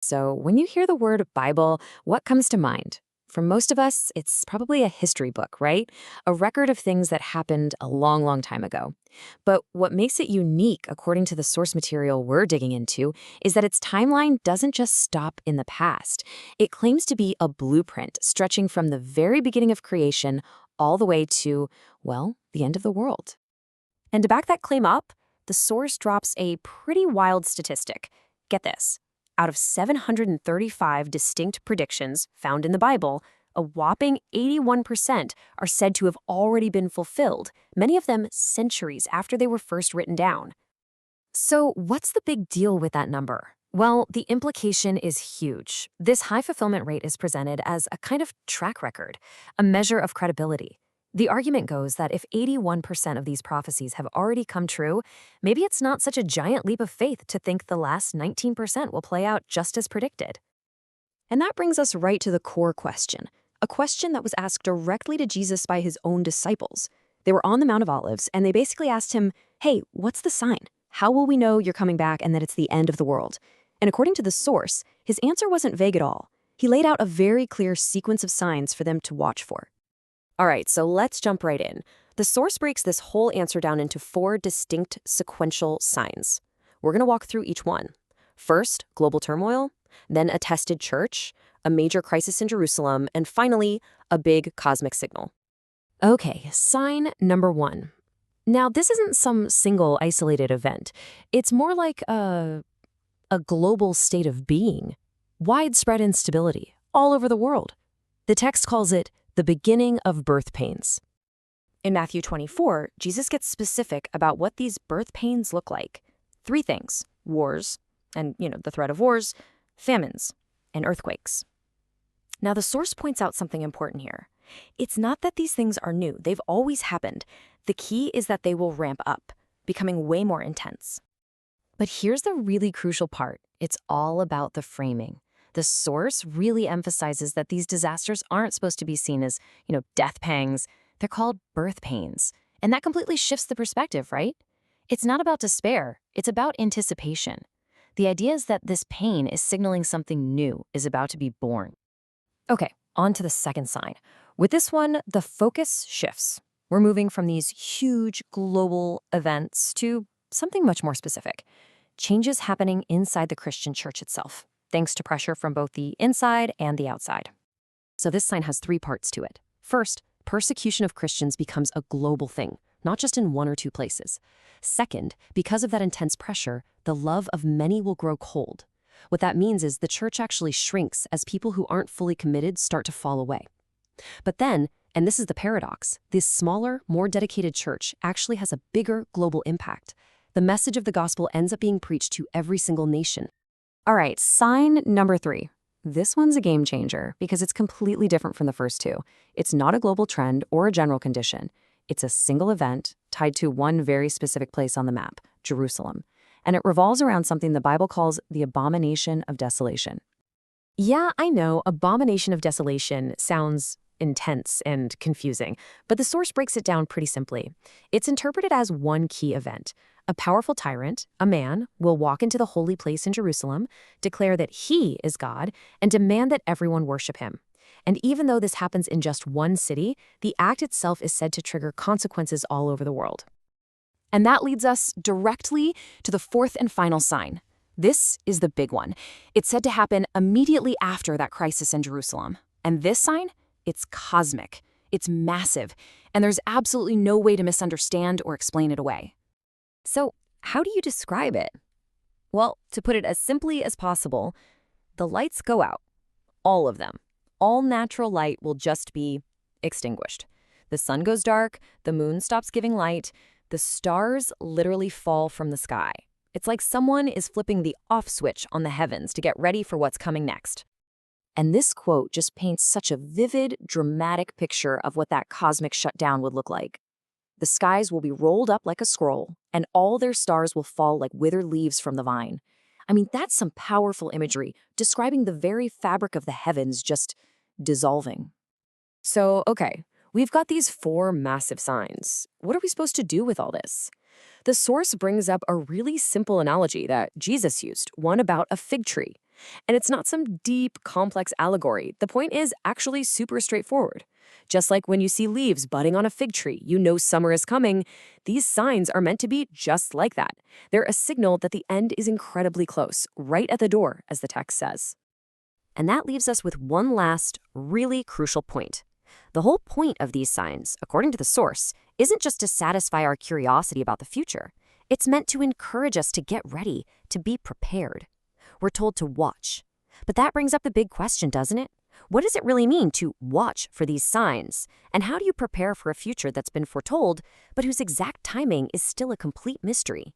So, when you hear the word Bible, what comes to mind? For most of us, it's probably a history book, right? A record of things that happened a long, long time ago. But what makes it unique, according to the source material we're digging into, is that its timeline doesn't just stop in the past. It claims to be a blueprint stretching from the very beginning of creation all the way to, well, the end of the world. And to back that claim up, the source drops a pretty wild statistic. Get this. Out of 735 distinct predictions found in the Bible, a whopping 81% are said to have already been fulfilled, many of them centuries after they were first written down. So, what's the big deal with that number? Well, the implication is huge. This high fulfillment rate is presented as a kind of track record, a measure of credibility. The argument goes that if 81% of these prophecies have already come true, maybe it's not such a giant leap of faith to think the last 19% will play out just as predicted. And that brings us right to the core question, a question that was asked directly to Jesus by his own disciples. They were on the Mount of Olives, and they basically asked him, "Hey, what's the sign? How will we know you're coming back and that it's the end of the world?" And according to the source, his answer wasn't vague at all. He laid out a very clear sequence of signs for them to watch for. All right, so let's jump right in. The source breaks this whole answer down into four distinct sequential signs. We're going to walk through each one. First, global turmoil, then a tested church, a major crisis in Jerusalem, and finally, a big cosmic signal. Okay, sign number one. Now, this isn't some single isolated event. It's more like a global state of being, widespread instability all over the world. The text calls it the beginning of birth pains. In Matthew 24, Jesus gets specific about what these birth pains look like. Three things: wars, and, the threat of wars, famines, and earthquakes. Now, the source points out something important here. It's not that these things are new. They've always happened. The key is that they will ramp up, becoming way more intense. But here's the really crucial part. It's all about the framing. The source really emphasizes that these disasters aren't supposed to be seen as, death pangs. They're called birth pains. And that completely shifts the perspective, right? It's not about despair. It's about anticipation. The idea is that this pain is signaling something new is about to be born. Okay, on to the second sign. With this one, the focus shifts. We're moving from these huge global events to something much more specific. Changes happening inside the Christian church itself, thanks to pressure from both the inside and the outside. So this sign has three parts to it. First, persecution of Christians becomes a global thing, not just in one or two places. Second, because of that intense pressure, the love of many will grow cold. What that means is the church actually shrinks as people who aren't fully committed start to fall away. But then, and this is the paradox, this smaller, more dedicated church actually has a bigger global impact. The message of the gospel ends up being preached to every single nation. All right, sign number three. This one's a game changer because it's completely different from the first two. It's not a global trend or a general condition. It's a single event tied to one very specific place on the map, Jerusalem. And it revolves around something the Bible calls the abomination of desolation. Yeah, I know, abomination of desolation sounds intense and confusing, but the source breaks it down pretty simply. It's interpreted as one key event. A powerful tyrant, a man, will walk into the holy place in Jerusalem, declare that he is God, and demand that everyone worship him. And even though this happens in just one city, the act itself is said to trigger consequences all over the world. And that leads us directly to the fourth and final sign. This is the big one. It's said to happen immediately after that crisis in Jerusalem. And this sign? It's cosmic. It's massive. And there's absolutely no way to misunderstand or explain it away. So, how do you describe it? Well, to put it as simply as possible, the lights go out. All of them. All natural light will just be extinguished. The sun goes dark, the moon stops giving light, the stars literally fall from the sky. It's like someone is flipping the off switch on the heavens to get ready for what's coming next. And this quote just paints such a vivid, dramatic picture of what that cosmic shutdown would look like. The skies will be rolled up like a scroll, and all their stars will fall like withered leaves from the vine. I mean, that's some powerful imagery, describing the very fabric of the heavens just dissolving. So, okay, we've got these four massive signs. What are we supposed to do with all this? The source brings up a really simple analogy that Jesus used, one about a fig tree. And it's not some deep, complex allegory. The point is actually super straightforward. Just like when you see leaves budding on a fig tree, you know summer is coming. These signs are meant to be just like that. They're a signal that the end is incredibly close, right at the door, as the text says. And that leaves us with one last, really crucial point. The whole point of these signs, according to the source, isn't just to satisfy our curiosity about the future. It's meant to encourage us to get ready, to be prepared. We're told to watch. But that brings up the big question, doesn't it? What does it really mean to watch for these signs? And how do you prepare for a future that's been foretold, but whose exact timing is still a complete mystery?